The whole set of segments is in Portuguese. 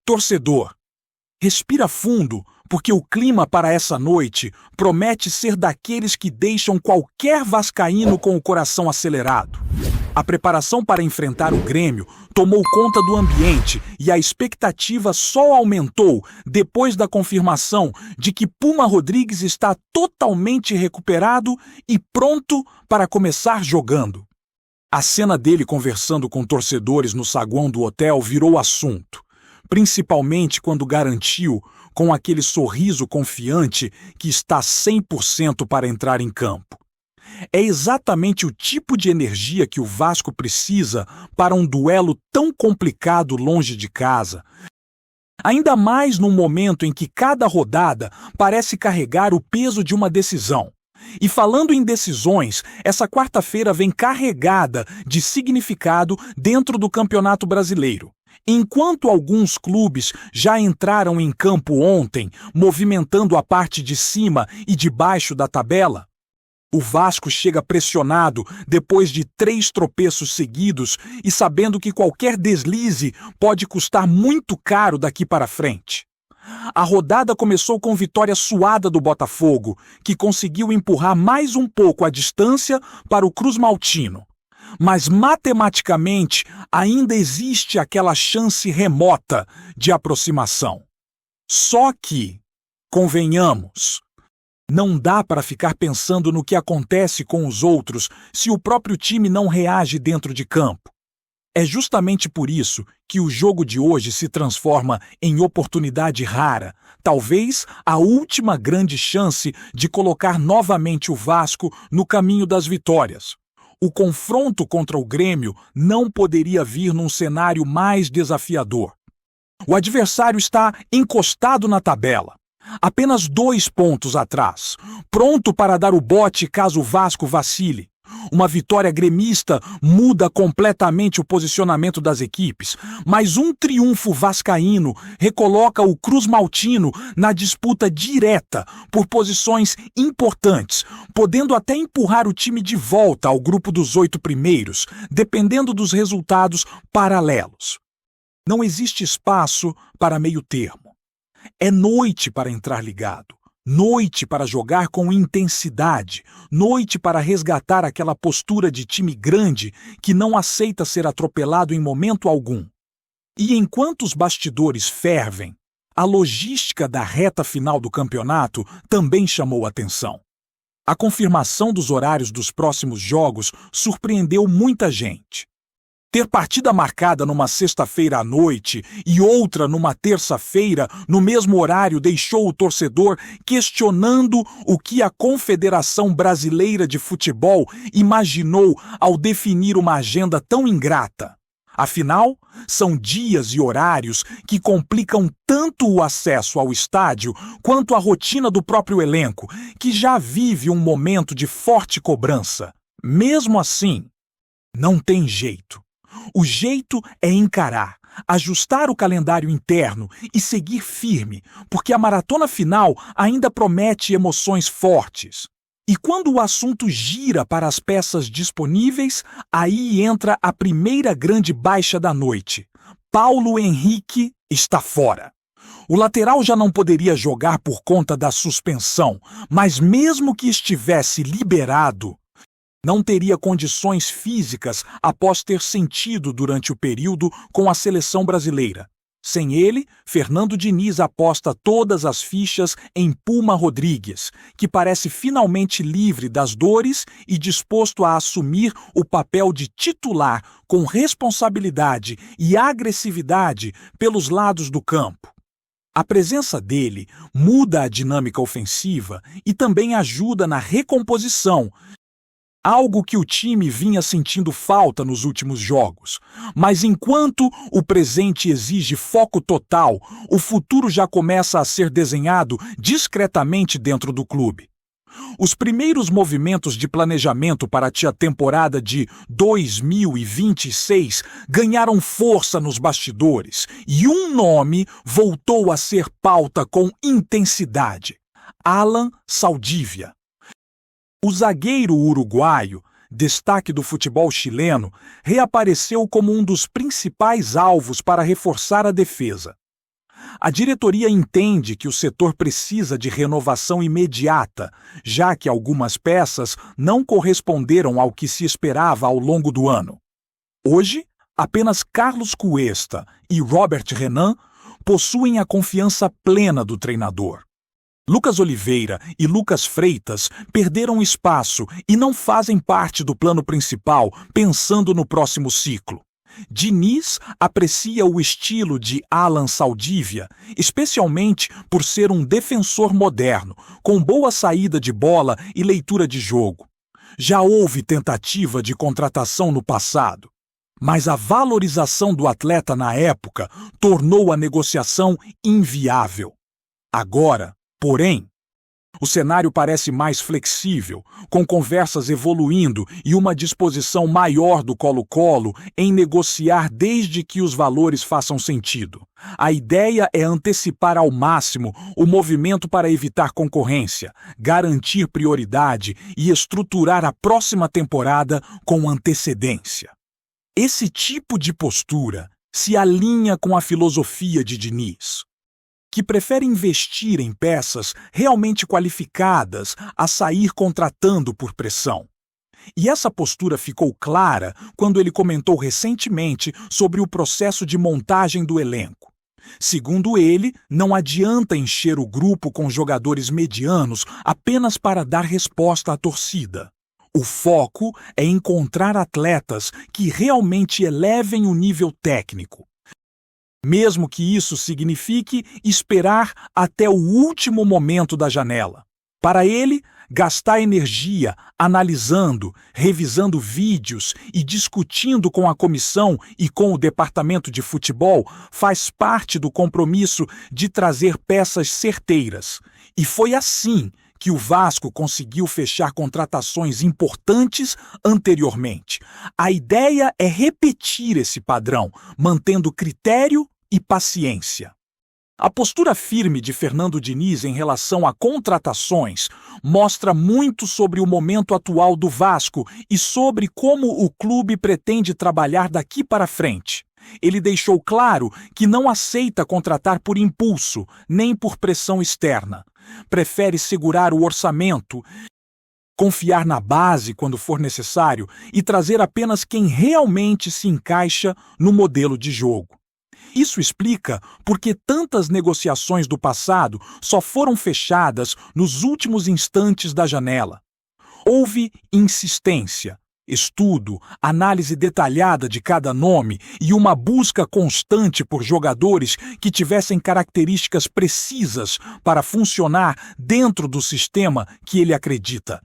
Torcedor, respira fundo, porque o clima para essa noite promete ser daqueles que deixam qualquer vascaíno com o coração acelerado. A preparação para enfrentar o Grêmio tomou conta do ambiente e a expectativa só aumentou depois da confirmação de que Puma Rodrigues está totalmente recuperado e pronto para começar jogando. A cena dele conversando com torcedores no saguão do hotel virou assunto, principalmente quando garantiu, com aquele sorriso confiante, que está 100% para entrar em campo. É exatamente o tipo de energia que o Vasco precisa para um duelo tão complicado longe de casa. Ainda mais num momento em que cada rodada parece carregar o peso de uma decisão. E falando em decisões, essa quarta-feira vem carregada de significado dentro do Campeonato Brasileiro. Enquanto alguns clubes já entraram em campo ontem, movimentando a parte de cima e de baixo da tabela, o Vasco chega pressionado depois de 3 tropeços seguidos e sabendo que qualquer deslize pode custar muito caro daqui para frente. A rodada começou com vitória suada do Botafogo, que conseguiu empurrar mais um pouco a distância para o Cruz-Maltino. Mas matematicamente ainda existe aquela chance remota de aproximação. Só que, convenhamos, não dá para ficar pensando no que acontece com os outros se o próprio time não reage dentro de campo. É justamente por isso que o jogo de hoje se transforma em oportunidade rara, talvez a última grande chance de colocar novamente o Vasco no caminho das vitórias. O confronto contra o Grêmio não poderia vir num cenário mais desafiador. O adversário está encostado na tabela, apenas 2 pontos atrás, pronto para dar o bote caso o Vasco vacile. Uma vitória gremista muda completamente o posicionamento das equipes, mas um triunfo vascaíno recoloca o Cruz-Maltino na disputa direta por posições importantes, podendo até empurrar o time de volta ao grupo dos 8 primeiros, dependendo dos resultados paralelos. Não existe espaço para meio termo. É noite para entrar ligado. Noite para jogar com intensidade, noite para resgatar aquela postura de time grande que não aceita ser atropelado em momento algum. E enquanto os bastidores fervem, a logística da reta final do campeonato também chamou atenção. A confirmação dos horários dos próximos jogos surpreendeu muita gente. Ter partida marcada numa sexta-feira à noite e outra numa terça-feira, no mesmo horário, deixou o torcedor questionando o que a Confederação Brasileira de Futebol imaginou ao definir uma agenda tão ingrata. Afinal, são dias e horários que complicam tanto o acesso ao estádio quanto a rotina do próprio elenco, que já vive um momento de forte cobrança. Mesmo assim, não tem jeito. O jeito é encarar, ajustar o calendário interno e seguir firme, porque a maratona final ainda promete emoções fortes. E quando o assunto gira para as peças disponíveis, aí entra a primeira grande baixa da noite. Paulo Henrique está fora. O lateral já não poderia jogar por conta da suspensão, mas mesmo que estivesse liberado, não teria condições físicas após ter sentido durante o período com a seleção brasileira. Sem ele, Fernando Diniz aposta todas as fichas em Puma Rodrigues, que parece finalmente livre das dores e disposto a assumir o papel de titular com responsabilidade e agressividade pelos lados do campo. A presença dele muda a dinâmica ofensiva e também ajuda na recomposição, algo que o time vinha sentindo falta nos últimos jogos. Mas enquanto o presente exige foco total, o futuro já começa a ser desenhado discretamente dentro do clube. Os primeiros movimentos de planejamento para a temporada de 2026 ganharam força nos bastidores e um nome voltou a ser pauta com intensidade: Alan Saldívia. O zagueiro uruguaio, destaque do futebol chileno, reapareceu como um dos principais alvos para reforçar a defesa. A diretoria entende que o setor precisa de renovação imediata, já que algumas peças não corresponderam ao que se esperava ao longo do ano. Hoje, apenas Carlos Cuesta e Robert Renan possuem a confiança plena do treinador. Lucas Oliveira e Lucas Freitas perderam espaço e não fazem parte do plano principal pensando no próximo ciclo. Diniz aprecia o estilo de Alan Saldívia, especialmente por ser um defensor moderno, com boa saída de bola e leitura de jogo. Já houve tentativa de contratação no passado, mas a valorização do atleta na época tornou a negociação inviável. Agora, porém, o cenário parece mais flexível, com conversas evoluindo e uma disposição maior do Colo-Colo em negociar desde que os valores façam sentido. A ideia é antecipar ao máximo o movimento para evitar concorrência, garantir prioridade e estruturar a próxima temporada com antecedência. Esse tipo de postura se alinha com a filosofia de Diniz, que prefere investir em peças realmente qualificadas a sair contratando por pressão. E essa postura ficou clara quando ele comentou recentemente sobre o processo de montagem do elenco. Segundo ele, não adianta encher o grupo com jogadores medianos apenas para dar resposta à torcida. O foco é encontrar atletas que realmente elevem o nível técnico, mesmo que isso signifique esperar até o último momento da janela. Para ele, gastar energia analisando, revisando vídeos e discutindo com a comissão e com o departamento de futebol faz parte do compromisso de trazer peças certeiras. E foi assim que o Vasco conseguiu fechar contratações importantes anteriormente. A ideia é repetir esse padrão, mantendo critério e paciência. A postura firme de Fernando Diniz em relação a contratações mostra muito sobre o momento atual do Vasco e sobre como o clube pretende trabalhar daqui para frente. Ele deixou claro que não aceita contratar por impulso, nem por pressão externa. Prefere segurar o orçamento, confiar na base quando for necessário e trazer apenas quem realmente se encaixa no modelo de jogo. Isso explica por que tantas negociações do passado só foram fechadas nos últimos instantes da janela. Houve insistência, estudo, análise detalhada de cada nome e uma busca constante por jogadores que tivessem características precisas para funcionar dentro do sistema que ele acredita.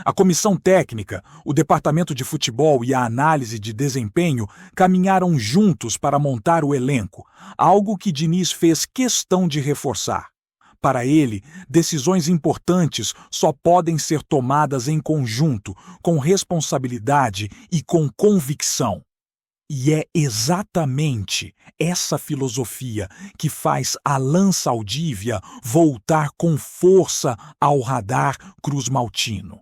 A comissão técnica, o departamento de futebol e a análise de desempenho caminharam juntos para montar o elenco, algo que Diniz fez questão de reforçar. Para ele, decisões importantes só podem ser tomadas em conjunto, com responsabilidade e com convicção. E é exatamente essa filosofia que faz Alan Saldívia voltar com força ao radar cruzmaltino.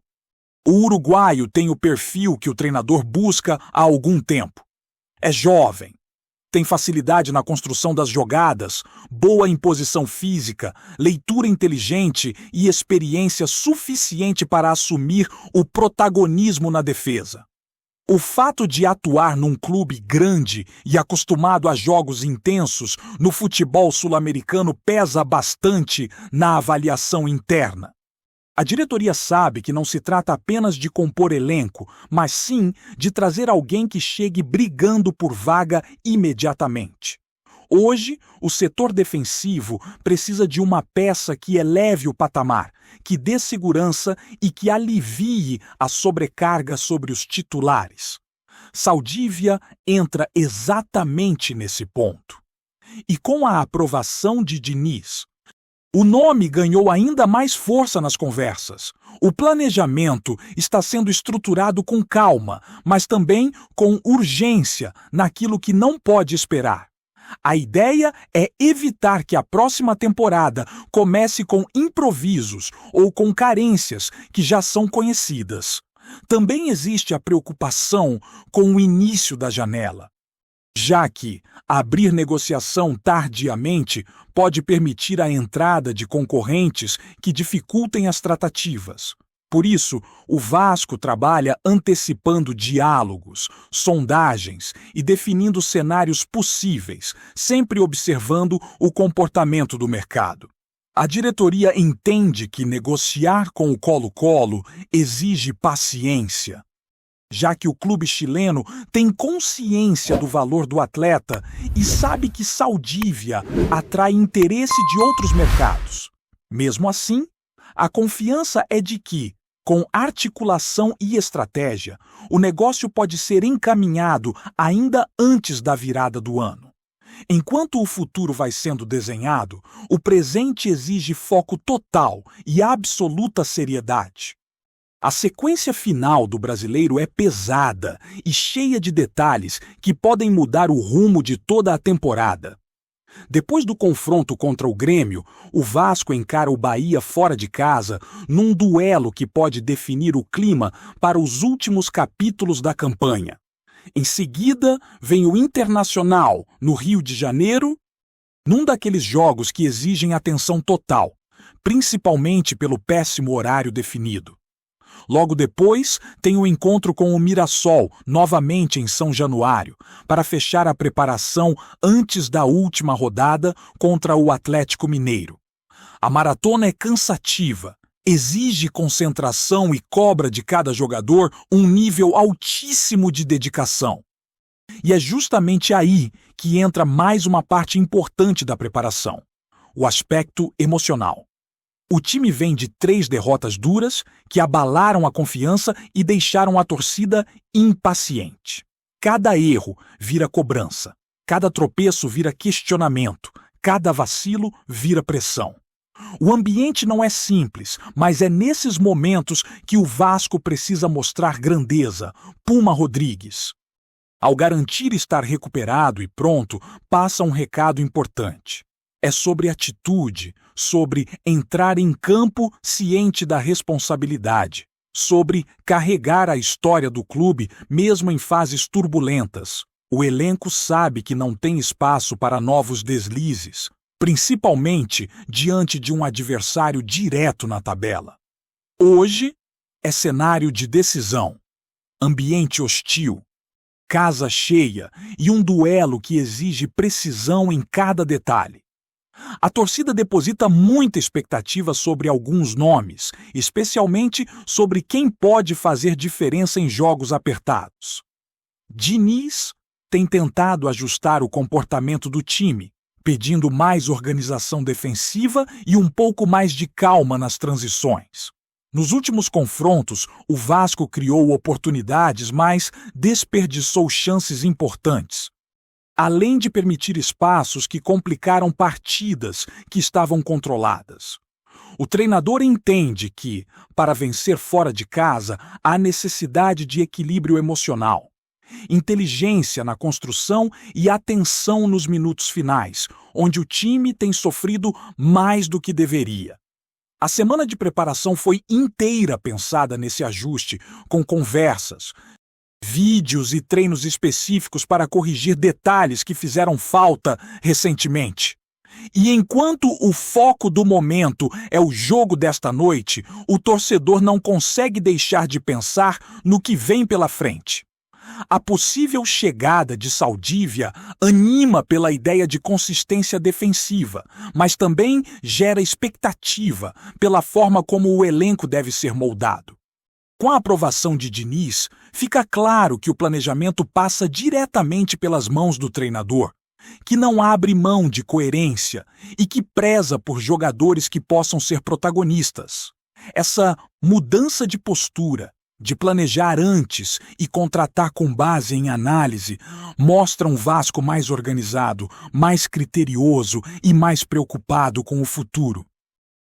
O uruguaio tem o perfil que o treinador busca há algum tempo. É jovem, tem facilidade na construção das jogadas, boa imposição física, leitura inteligente e experiência suficiente para assumir o protagonismo na defesa. O fato de atuar num clube grande e acostumado a jogos intensos no futebol sul-americano pesa bastante na avaliação interna. A diretoria sabe que não se trata apenas de compor elenco, mas sim de trazer alguém que chegue brigando por vaga imediatamente. Hoje, o setor defensivo precisa de uma peça que eleve o patamar, que dê segurança e que alivie a sobrecarga sobre os titulares. Saldívia entra exatamente nesse ponto. E com a aprovação de Diniz, o nome ganhou ainda mais força nas conversas. O planejamento está sendo estruturado com calma, mas também com urgência naquilo que não pode esperar. A ideia é evitar que a próxima temporada comece com improvisos ou com carências que já são conhecidas. Também existe a preocupação com o início da janela. já que abrir negociação tardiamente pode permitir a entrada de concorrentes que dificultem as tratativas. Por isso, o Vasco trabalha antecipando diálogos, sondagens e definindo cenários possíveis, sempre observando o comportamento do mercado. A diretoria entende que negociar com o Colo-Colo exige paciência, já que o clube chileno tem consciência do valor do atleta e sabe que Saldívia atrai interesse de outros mercados. Mesmo assim, a confiança é de que, com articulação e estratégia, o negócio pode ser encaminhado ainda antes da virada do ano. Enquanto o futuro vai sendo desenhado, o presente exige foco total e absoluta seriedade. A sequência final do Brasileiro é pesada e cheia de detalhes que podem mudar o rumo de toda a temporada. Depois do confronto contra o Grêmio, o Vasco encara o Bahia fora de casa num duelo que pode definir o clima para os últimos capítulos da campanha. Em seguida, vem o Internacional, no Rio de Janeiro, num daqueles jogos que exigem atenção total, principalmente pelo péssimo horário definido. Logo depois, tem o encontro com o Mirassol, novamente em São Januário, para fechar a preparação antes da última rodada contra o Atlético Mineiro. A maratona é cansativa, exige concentração e cobra de cada jogador um nível altíssimo de dedicação. E é justamente aí que entra mais uma parte importante da preparação: o aspecto emocional. O time vem de 3 derrotas duras que abalaram a confiança e deixaram a torcida impaciente. Cada erro vira cobrança, cada tropeço vira questionamento, cada vacilo vira pressão. O ambiente não é simples, mas é nesses momentos que o Vasco precisa mostrar grandeza. Puma Rodrigues. Ao garantir estar recuperado e pronto, passa um recado importante. É sobre atitude, sobre entrar em campo ciente da responsabilidade, sobre carregar a história do clube mesmo em fases turbulentas. O elenco sabe que não tem espaço para novos deslizes, principalmente diante de um adversário direto na tabela. Hoje é cenário de decisão, ambiente hostil, casa cheia e um duelo que exige precisão em cada detalhe. A torcida deposita muita expectativa sobre alguns nomes, especialmente sobre quem pode fazer diferença em jogos apertados. Diniz tem tentado ajustar o comportamento do time, pedindo mais organização defensiva e um pouco mais de calma nas transições. Nos últimos confrontos, o Vasco criou oportunidades, mas desperdiçou chances importantes, além de permitir espaços que complicaram partidas que estavam controladas. O treinador entende que, para vencer fora de casa, há necessidade de equilíbrio emocional, inteligência na construção e atenção nos minutos finais, onde o time tem sofrido mais do que deveria. A semana de preparação foi inteira pensada nesse ajuste, com conversas, vídeos e treinos específicos para corrigir detalhes que fizeram falta recentemente. E enquanto o foco do momento é o jogo desta noite, o torcedor não consegue deixar de pensar no que vem pela frente. A possível chegada de Saldívia anima pela ideia de consistência defensiva, mas também gera expectativa pela forma como o elenco deve ser moldado. Com a aprovação de Diniz, fica claro que o planejamento passa diretamente pelas mãos do treinador, que não abre mão de coerência e que preza por jogadores que possam ser protagonistas. Essa mudança de postura, de planejar antes e contratar com base em análise, mostra um Vasco mais organizado, mais criterioso e mais preocupado com o futuro.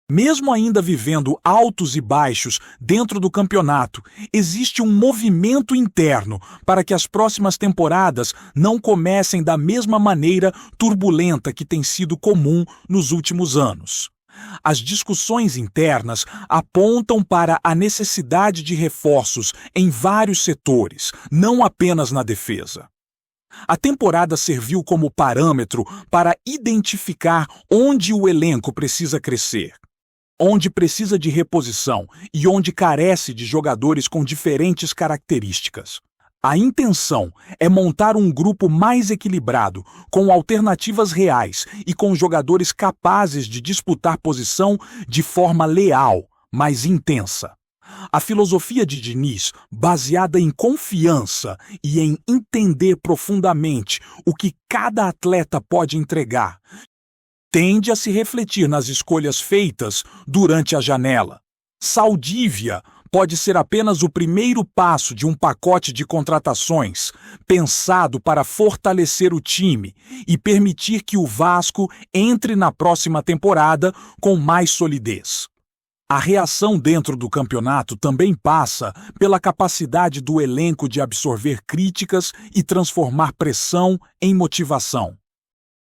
Mesmo ainda vivendo altos e baixos dentro do campeonato, existe um movimento interno para que as próximas temporadas não comecem da mesma maneira turbulenta que tem sido comum nos últimos anos. As discussões internas apontam para a necessidade de reforços em vários setores, não apenas na defesa. A temporada serviu como parâmetro para identificar onde o elenco precisa crescer, onde precisa de reposição e onde carece de jogadores com diferentes características. A intenção é montar um grupo mais equilibrado, com alternativas reais e com jogadores capazes de disputar posição de forma leal, mas intensa. A filosofia de Diniz, baseada em confiança e em entender profundamente o que cada atleta pode entregar, tende a se refletir nas escolhas feitas durante a janela. Saldívia pode ser apenas o primeiro passo de um pacote de contratações pensado para fortalecer o time e permitir que o Vasco entre na próxima temporada com mais solidez. A reação dentro do campeonato também passa pela capacidade do elenco de absorver críticas e transformar pressão em motivação.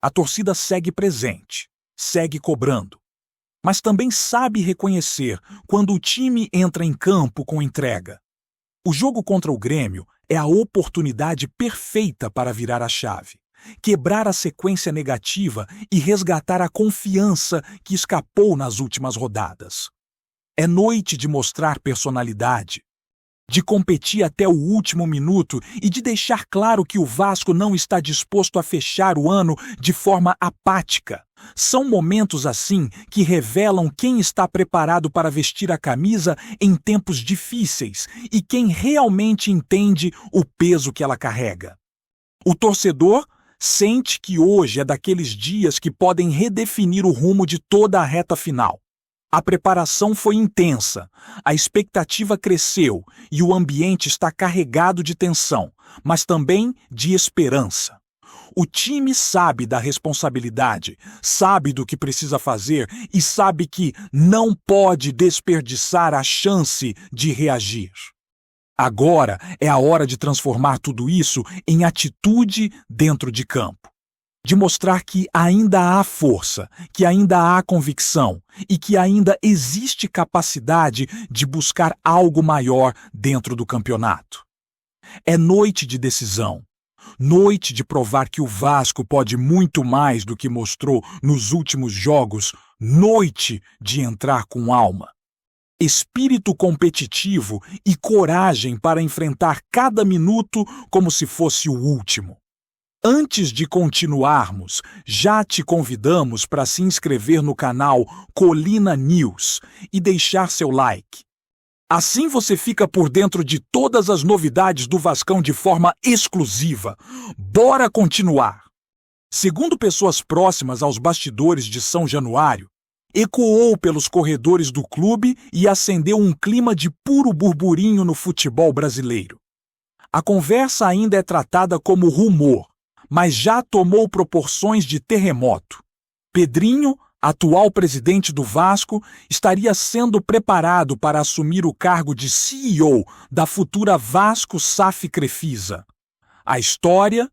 A torcida segue presente, segue cobrando, mas também sabe reconhecer quando o time entra em campo com entrega. O jogo contra o Grêmio é a oportunidade perfeita para virar a chave, quebrar a sequência negativa e resgatar a confiança que escapou nas últimas rodadas. É noite de mostrar personalidade, de competir até o último minuto e de deixar claro que o Vasco não está disposto a fechar o ano de forma apática. São momentos assim que revelam quem está preparado para vestir a camisa em tempos difíceis e quem realmente entende o peso que ela carrega. O torcedor sente que hoje é daqueles dias que podem redefinir o rumo de toda a reta final. A preparação foi intensa, a expectativa cresceu e o ambiente está carregado de tensão, mas também de esperança. O time sabe da responsabilidade, sabe do que precisa fazer e sabe que não pode desperdiçar a chance de reagir. Agora é a hora de transformar tudo isso em atitude dentro de campo. De mostrar que ainda há força, que ainda há convicção e que ainda existe capacidade de buscar algo maior dentro do campeonato. É noite de decisão, noite de provar que o Vasco pode muito mais do que mostrou nos últimos jogos, noite de entrar com alma. Espírito competitivo e coragem para enfrentar cada minuto como se fosse o último. Antes de continuarmos, já te convidamos para se inscrever no canal Colina News e deixar seu like. Assim você fica por dentro de todas as novidades do Vascão de forma exclusiva. Bora continuar! Segundo pessoas próximas aos bastidores de São Januário, ecoou pelos corredores do clube e acendeu um clima de puro burburinho no futebol brasileiro. A conversa ainda é tratada como rumor, mas já tomou proporções de terremoto. Pedrinho, atual presidente do Vasco, estaria sendo preparado para assumir o cargo de CEO da futura Vasco SAF Crefisa. A história,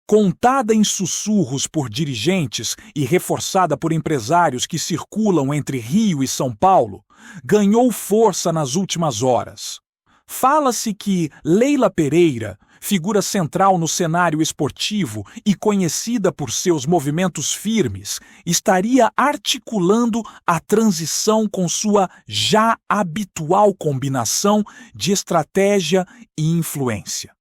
contada em sussurros por dirigentes e reforçada por empresários que circulam entre Rio e São Paulo, ganhou força nas últimas horas. Fala-se que Leila Pereira, figura central no cenário esportivo e conhecida por seus movimentos firmes, estaria articulando a transição com sua já habitual combinação de estratégia e influência.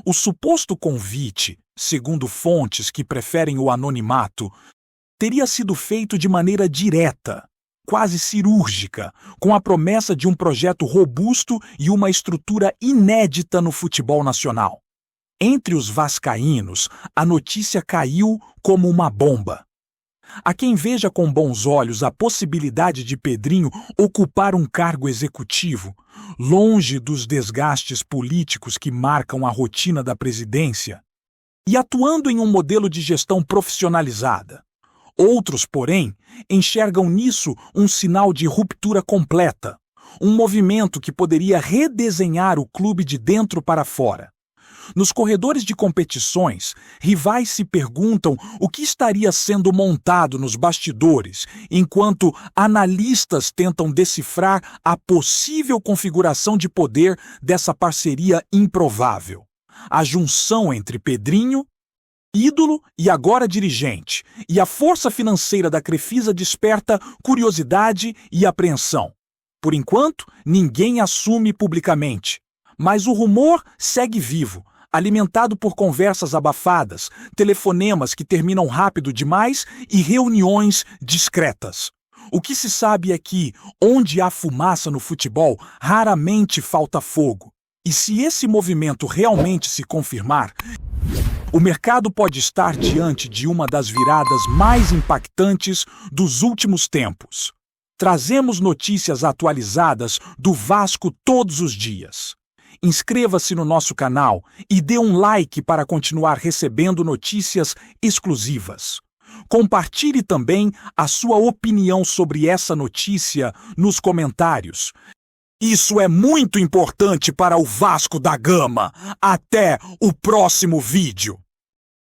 O suposto convite, segundo fontes que preferem o anonimato, teria sido feito de maneira direta, quase cirúrgica, com a promessa de um projeto robusto e uma estrutura inédita no futebol nacional. Entre os vascaínos, a notícia caiu como uma bomba. Há quem veja com bons olhos a possibilidade de Pedrinho ocupar um cargo executivo, longe dos desgastes políticos que marcam a rotina da presidência, e atuando em um modelo de gestão profissionalizada. Outros, porém, enxergam nisso um sinal de ruptura completa, um movimento que poderia redesenhar o clube de dentro para fora. Nos corredores de competições, rivais se perguntam o que estaria sendo montado nos bastidores, enquanto analistas tentam decifrar a possível configuração de poder dessa parceria improvável. a junção entre Pedrinho, ídolo e agora dirigente, e a força financeira da Crefisa desperta curiosidade e apreensão. Por enquanto, ninguém assume publicamente, mas o rumor segue vivo, alimentado por conversas abafadas, telefonemas que terminam rápido demais e reuniões discretas. O que se sabe é que, onde há fumaça no futebol, raramente falta fogo. E se esse movimento realmente se confirmar, o mercado pode estar diante de uma das viradas mais impactantes dos últimos tempos. Trazemos notícias atualizadas do Vasco todos os dias. Inscreva-se no nosso canal e dê um like para continuar recebendo notícias exclusivas. Compartilhe também a sua opinião sobre essa notícia nos comentários. Isso é muito importante para o Vasco da Gama. Até o próximo vídeo.